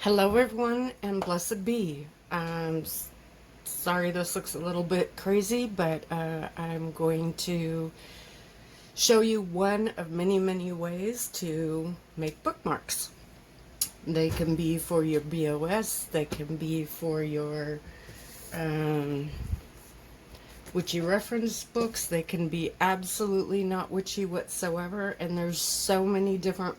Hello everyone and blessed be. Sorry this looks a little bit crazy, but I'm going to show you one of many ways to make bookmarks. They can be for your BOS, they can be for your witchy reference books, they can be absolutely not witchy whatsoever, and there's so many different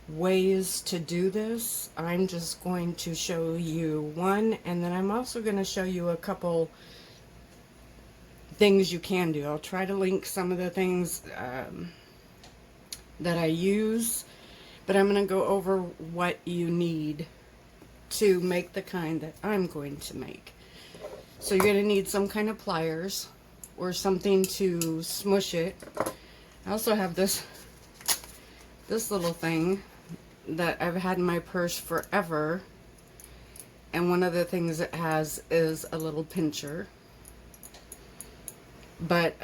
ways to do this. I'm just going to show you one, and then I'm also going to show you a couple things you can do. I'll try to link some of the things that I use, but I'm going to go over what you need to make the kind that I'm going to make. So you're going to need some kind of pliers or something to smush it. I also have this little thing that I've had in my purse forever, and one of the things it has is a little pincher, but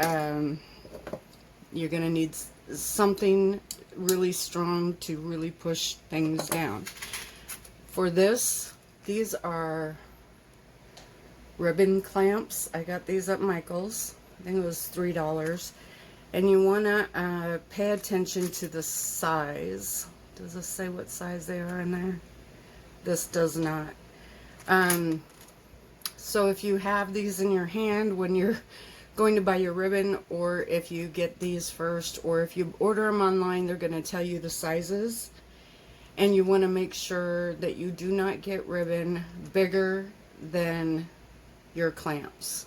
you're gonna need something really strong to really push things down. For this, these are ribbon clamps. I got these at Michael's. I think it was $3. And you want to pay attention to the size. Does this say what size they are in there? This does not. So if you have these in your hand when you're going to buy your ribbon, or if you get these first, or if you order them online, they're going to tell you the sizes. And you want to make sure that you do not get ribbon bigger than your clamps.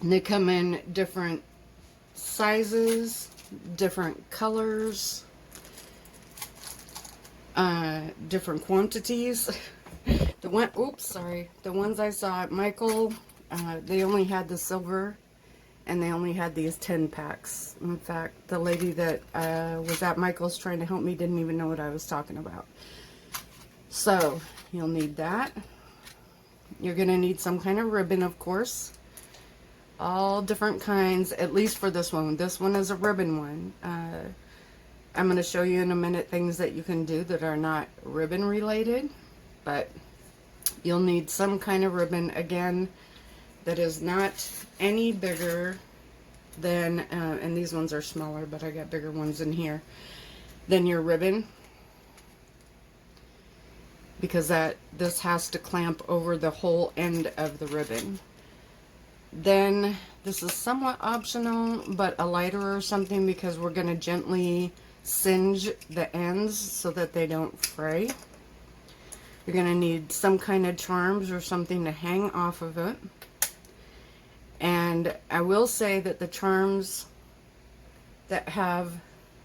And they come in different sizes, different colors, different quantities. The ones I saw at Michael, they only had the silver, and they only had these 10 packs. In fact, the lady that was at Michael's trying to help me didn't even know what I was talking about. So you'll need that. You're going to need some kind of ribbon, of course. All different kinds, at least for this one. This one is a ribbon one. I'm going to show you in a minute things that you can do that are not ribbon related, but you'll need some kind of ribbon, again, that is not any bigger than, and these ones are smaller, but I got bigger ones in here, than your ribbon, because this has to clamp over the whole end of the ribbon. Then this is somewhat optional, but a lighter or something, because we're going to gently singe the ends so that they don't fray. You're going to need some kind of charms or something to hang off of it. And I will say that the charms that have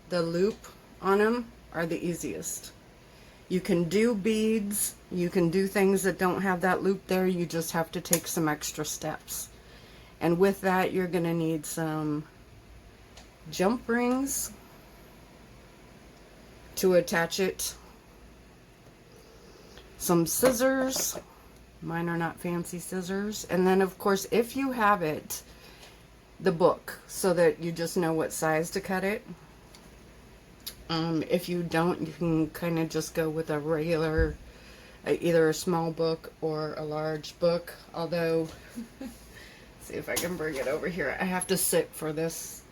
the loop on them are the easiest. You can do beads, you can do things that don't have that loop there, you just have to take some extra steps. And with that, you're going to need some jump rings to attach it, some scissors. Mine are not fancy scissors. And then, of course, if you have it, the book, so that you just know what size to cut it. If you don't, you can kind of just go with a regular, either a small book or a large book. Although, see if I can bring it over here. I have to sit for this.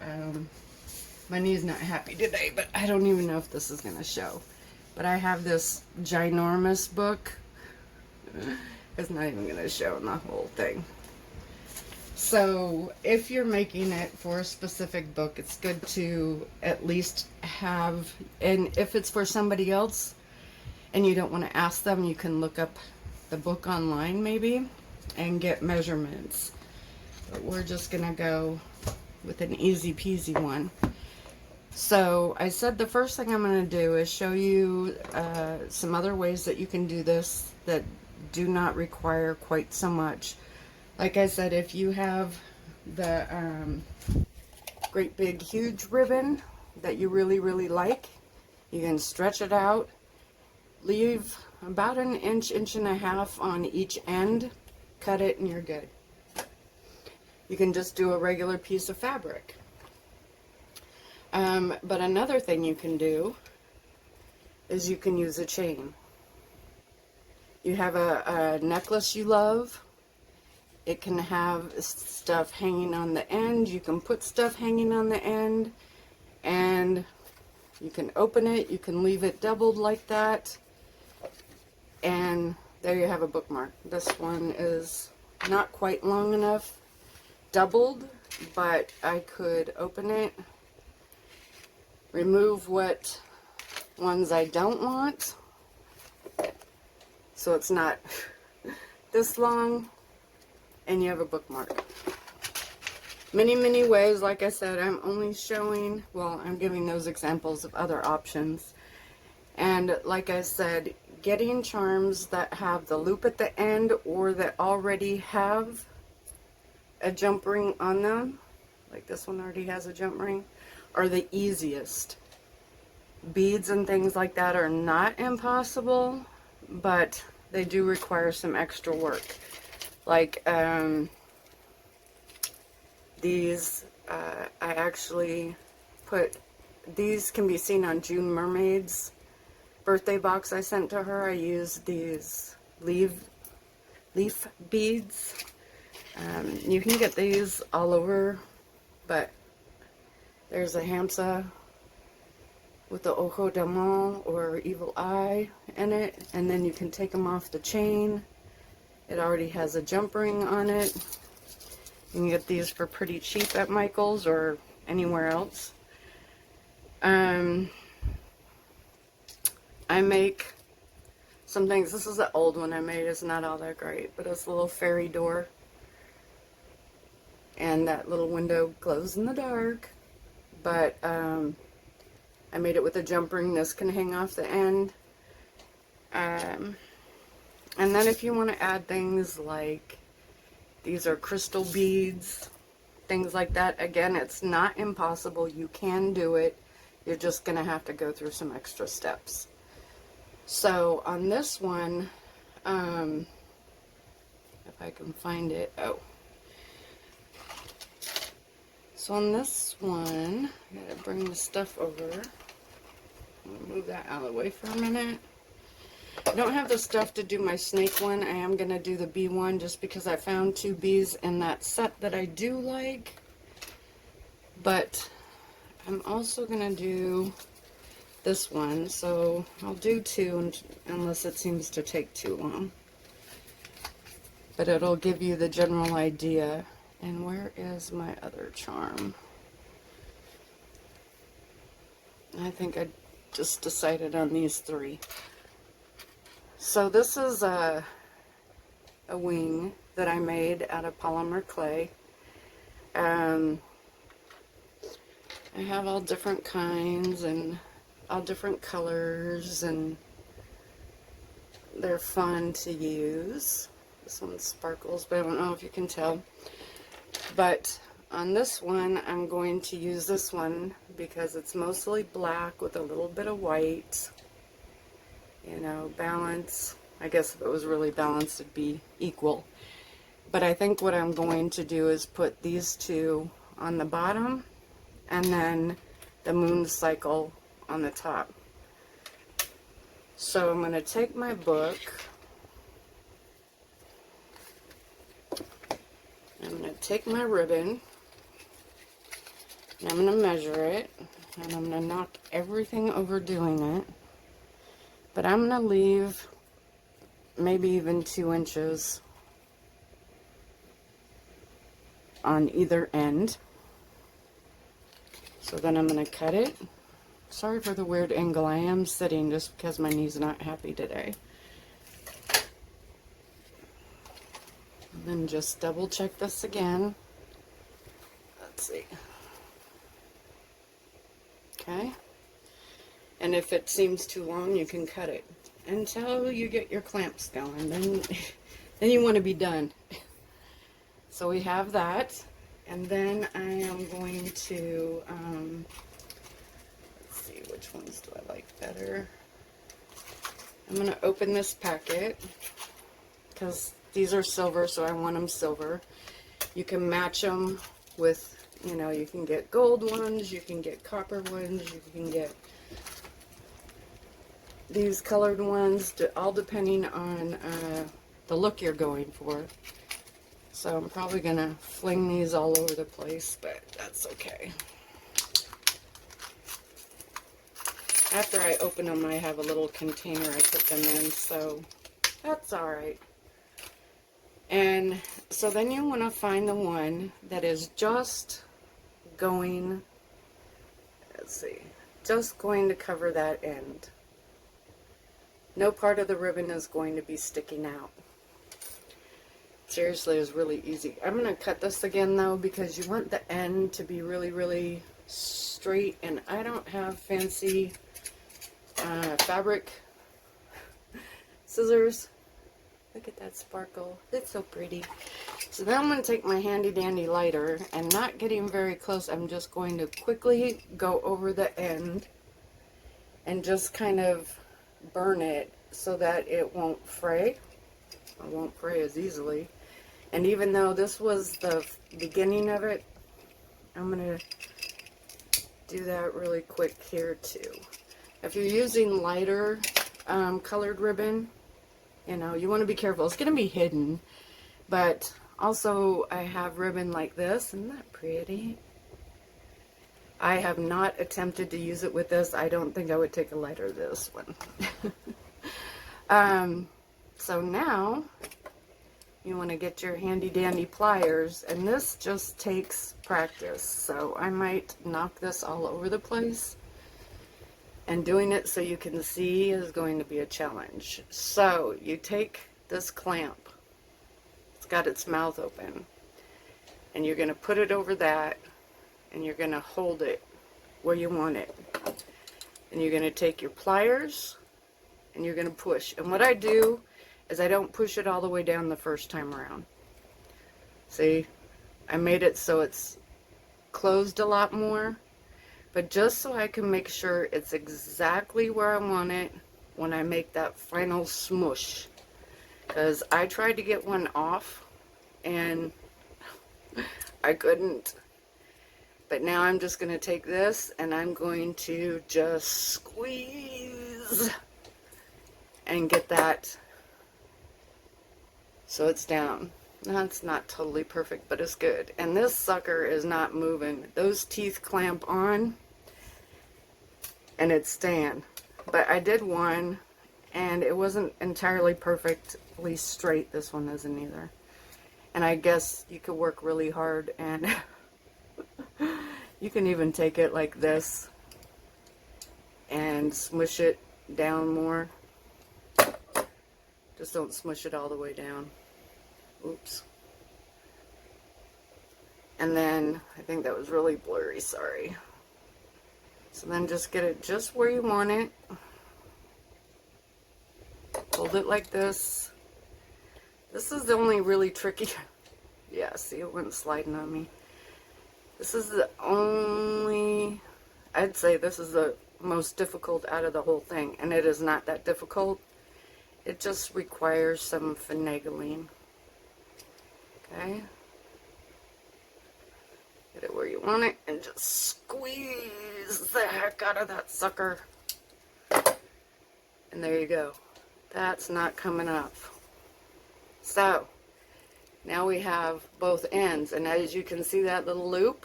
My knee's not happy today, but I don't even know if this is going to show. But I have this ginormous book. It's not even going to show in the whole thing. So if you're making it for a specific book, it's good to at least have, and if it's for somebody else and you don't want to ask them, you can look up the book online maybe and get measurements. But we're just going to go with an easy peasy one. So I said the first thing I'm going to do is show you some other ways that you can do this that do not require quite so much. Like I said, if you have the great big huge ribbon that you really like, you can stretch it out, leave about an inch and a half on each end, cut it, and you're good. You can just do a regular piece of fabric. But another thing you can do is you can use a chain. You have a necklace you love. It can have stuff hanging on the end. You can put stuff hanging on the end, and you can open it. You can leave it doubled like that, and there you have a bookmark. This one is not quite long enough doubled, but I could open it, remove what ones I don't want, so it's not this long, and you have a bookmark. Many ways. Like I said, I'm only showing, well, I'm giving those examples of other options. And like I said, getting charms that have the loop at the end or that already have a jump ring on them, like this one already has a jump ring, are the easiest. Beads and things like that are not impossible, but they do require some extra work. Like these, I actually put, these can be seen on June Mermaid's birthday box I sent to her. I used these leaf beads. You can get these all over, but there's a hamsa with the ojo de mal or evil eye in it, and then you can take them off the chain. It already has a jump ring on it. You can get these for pretty cheap at Michael's or anywhere else. I make some things. This is an old one I made. It's not all that great, but it's a little fairy door, and that little window glows in the dark. But I made it with a jump ring. This can hang off the end. And then if you want to add things like, these are crystal beads, things like that. Again, it's not impossible. You can do it. You're just going to have to go through some extra steps. So on this one, if I can find it, so on this one, I gotta bring the stuff over. I'm gonna move that out of the way for a minute. I don't have the stuff to do my snake one. I am gonna do the bee one just because I found 2 bees in that set that I do like. But I'm also gonna do this one, so I'll do 2 unless it seems to take too long. But it'll give you the general idea. And where is my other charm? I think I just decided on these 3. So this is a wing that I made out of polymer clay. I have all different kinds and all different colors, and they're fun to use. This one sparkles, but I don't know if you can tell. But on this one, I'm going to use this one because it's mostly black with a little bit of white. You know, balance. I guess if it was really balanced, it'd be equal. But I think what I'm going to do is put these 2 on the bottom and then the moon cycle on the top. So I'm going to take my book. I'm going to take my ribbon, and I'm going to measure it, and I'm going to knock everything over doing it, but I'm going to leave maybe even 2 inches on either end. So then I'm going to cut it. Sorry for the weird angle. I am sitting just because my knee's not happy today. Then just double check this again. Let's see. Okay. And if it seems too long, you can cut it until you get your clamps going. Then you want to be done. So we have that. And then I am going to, let's see, which ones do I like better? I'm going to open this packet because these are silver, so I want them silver. You can match them with, you know, you can get gold ones, you can get copper ones, you can get these colored ones, all depending on the look you're going for. So I'm probably going to fling these all over the place, but that's okay. After I open them, I have a little container I put them in, so that's alright. And so then you want to find the one that is just going, let's see, just going to cover that end. No part of the ribbon is going to be sticking out. Seriously, it's really easy. I'm going to cut this again though, because you want the end to be really, really straight, and I don't have fancy fabric scissors. Look at that sparkle. It's so pretty. So then I'm going to take my handy dandy lighter, and not getting very close, I'm just going to quickly go over the end and just kind of burn it so that it won't fray. It won't fray as easily. And even though this was the beginning of it, I'm going to do that really quick here too. If you're using lighter colored ribbon, you know, you want to be careful. It's going to be hidden. But also, I have ribbon like this. Isn't that pretty? I have not attempted to use it with this. I don't think I would take a lighter this one. So now, you want to get your handy dandy pliers. And this just takes practice. So I might knock this all over the place. And doing it so you can see is going to be a challenge. So you take this clamp, it's got its mouth open, and you're going to put it over that, and you're going to hold it where you want it. And you're going to take your pliers, and you're going to push. And what I do is I don't push it all the way down the first time around. See, I made it so it's closed a lot more. But just so I can make sure it's exactly where I want it when I make that final smoosh. Because I tried to get one off and I couldn't. But now I'm just going to take this and I'm going to just squeeze and get that so it's down. That's not totally perfect, but it's good. And this sucker is not moving. Those teeth clamp on and it's staying. But I did one and it wasn't entirely perfectly straight. This one isn't either. And I guess you could work really hard and you can even take it like this and smush it down more. Just don't smush it all the way down. Oops. And then, I think that was really blurry, sorry. So then just get it just where you want it. Hold it like this. This is the only really tricky, yeah, see it went sliding on me. This is the only, I'd say this is the most difficult out of the whole thing. And it is not that difficult. It just requires some finagling. Okay, get it where you want it and just squeeze the heck out of that sucker. And there you go. That's not coming up. So, now we have both ends. And as you can see that little loop,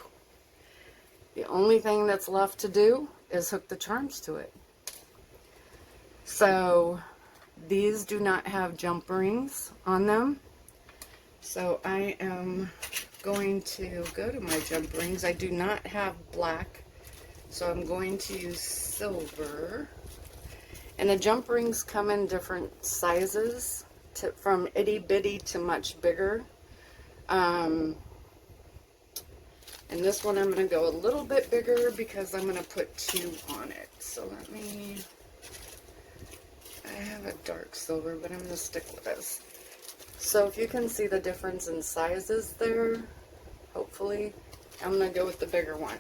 the only thing that's left to do is hook the charms to it. So, these do not have jump rings on them. So I am going to go to my jump rings. I do not have black, so I'm going to use silver. And the jump rings come in different sizes, from itty bitty to much bigger. And this one I'm going to go a little bit bigger because I'm going to put 2 on it. So let me, I have a dark silver, but I'm going to stick with this. So if you can see the difference in sizes there, hopefully, I'm going to go with the bigger one.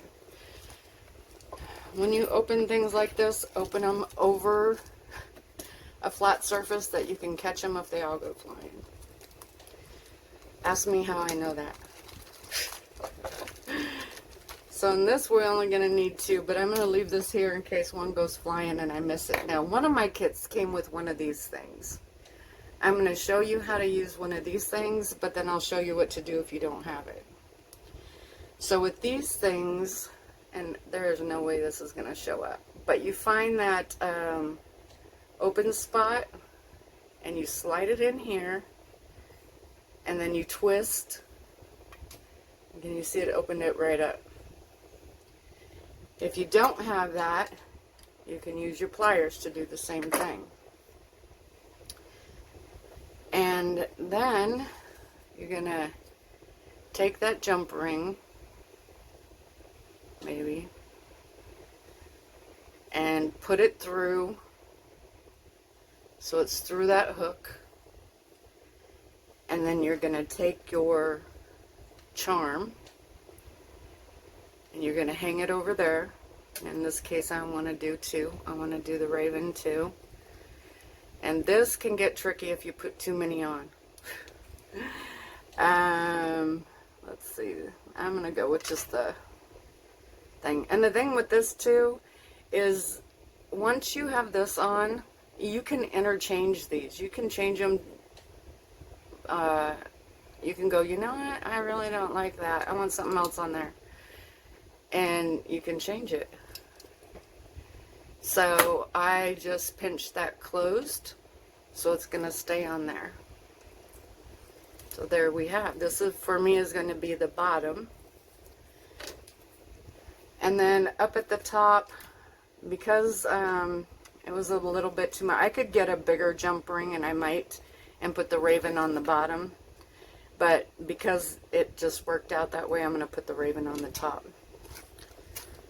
When you open things like this, open them over a flat surface that you can catch them if they all go flying. Ask me how I know that. So in this we're only going to need 2, but I'm going to leave this here in case one goes flying and I miss it. Now one of my kits came with one of these things. I'm going to show you how to use one of these things, but then I'll show you what to do if you don't have it. So with these things, and there is no way this is going to show up, but you find that open spot and you slide it in here and then you twist and you see it opened it right up. If you don't have that, you can use your pliers to do the same thing. And then you're going to take that jump ring, maybe, and put it through, so it's through that hook. And then you're going to take your charm and you're going to hang it over there. In this case I want to do 2. I want to do the raven too. And this can get tricky if you put too many on. Let's see. I'm going to go with just the thing. And the thing with this too is once you have this on, you can interchange these. You can change them. You can go, you know what? I really don't like that. I want something else on there. And you can change it. So I just pinched that closed, so it's going to stay on there. So there we have. This is, for me, is going to be the bottom. And then up at the top, because it was a little bit too much, I could get a bigger jump ring, and I might, and put the raven on the bottom. But because it just worked out that way, I'm going to put the raven on the top.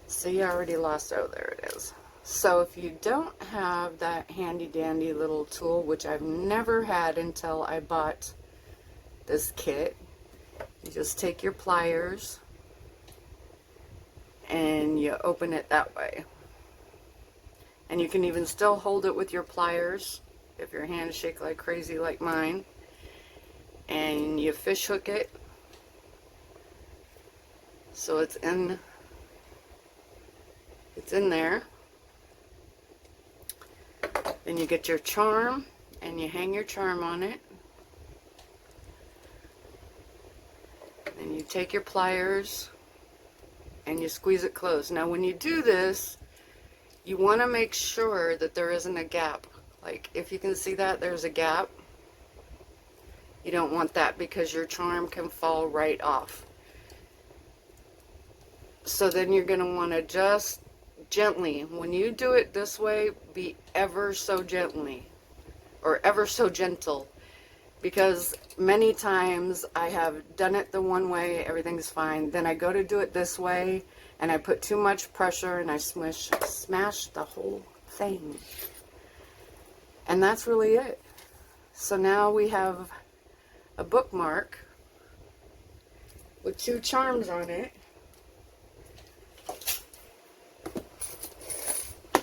See, I already lost, oh, there it is. So if you don't have that handy dandy little tool, which I've never had until I bought this kit, you just take your pliers and you open it that way. And you can even still hold it with your pliers if your hands shake like crazy like mine. And you fish hook it so it's in there. Then you get your charm and you hang your charm on it. And you take your pliers and you squeeze it closed. Now when you do this, you want to make sure that there isn't a gap. Like if you can see that there's a gap, you don't want that because your charm can fall right off. So then you're going to want to just gently, when you do it this way, be ever so gently or ever so gentle, because many times I have done it the one way, everything's fine, then I go to do it this way and I put too much pressure and I smash the whole thing. And that's really it. So now we have a bookmark with 2 charms on it.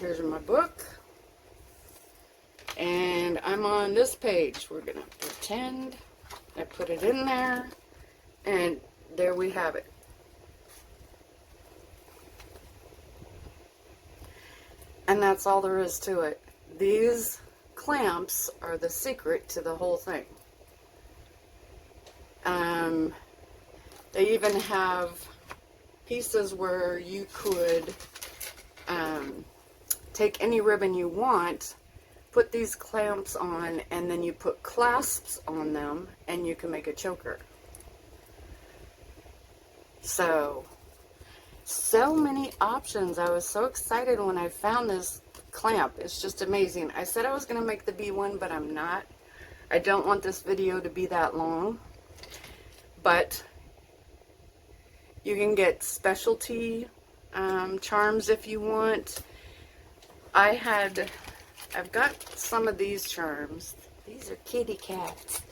Here's my book, and I'm on this page. We're gonna pretend I put it in there, and there we have it. And that's all there is to it. These clamps are the secret to the whole thing. They even have pieces where you could take any ribbon you want, put these clamps on, and then you put clasps on them, and you can make a choker. So many options. I was so excited when I found this clamp. It's just amazing. I said I was going to make the bee one, but I'm not. I don't want this video to be that long. But you can get specialty charms if you want. I've got some of these charms. These are kitty cats,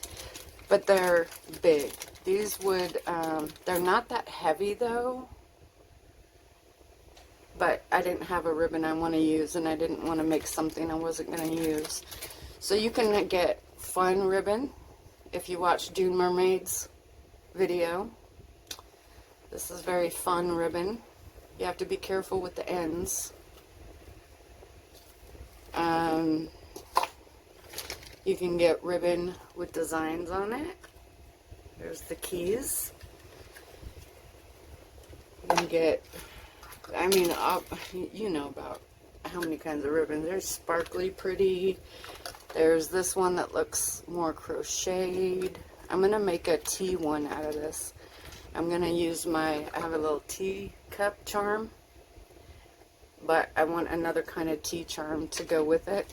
but they're big. These would, they're not that heavy though, but I didn't have a ribbon I want to use, and I didn't want to make something I wasn't going to use. So you can get fun ribbon if you watch Dune Mermaid's video. This is very fun ribbon. You have to be careful with the ends. You can get ribbon with designs on it. There's the keys. You can get, I mean, you know about how many kinds of ribbons. There's sparkly pretty. There's this one that looks more crocheted. I'm going to make a tea one out of this. I'm going to use I have a little tea cup charm, but I want another kind of tea charm to go with it.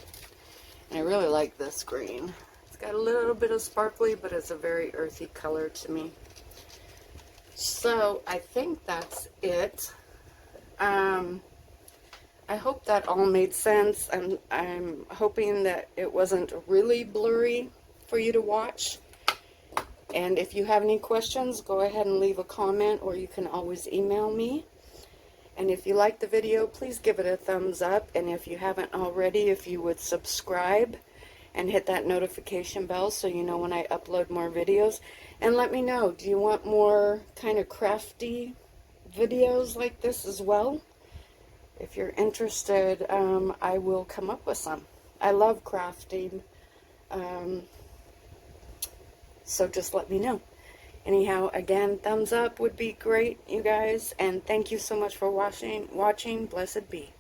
And I really like this green. It's got a little bit of sparkly, but it's a very earthy color to me. So I think that's it. I hope that all made sense. I'm hoping that it wasn't really blurry for you to watch. And if you have any questions, go ahead and leave a comment, or you can always email me. And if you like the video, please give it a thumbs up. And if you haven't already, if you would subscribe and hit that notification bell so you know when I upload more videos. And let me know, do you want more kind of crafty videos like this as well? If you're interested, I will come up with some. I love crafting, so just let me know. Anyhow, again, thumbs up would be great, you guys, and thank you so much for watching. Blessed be.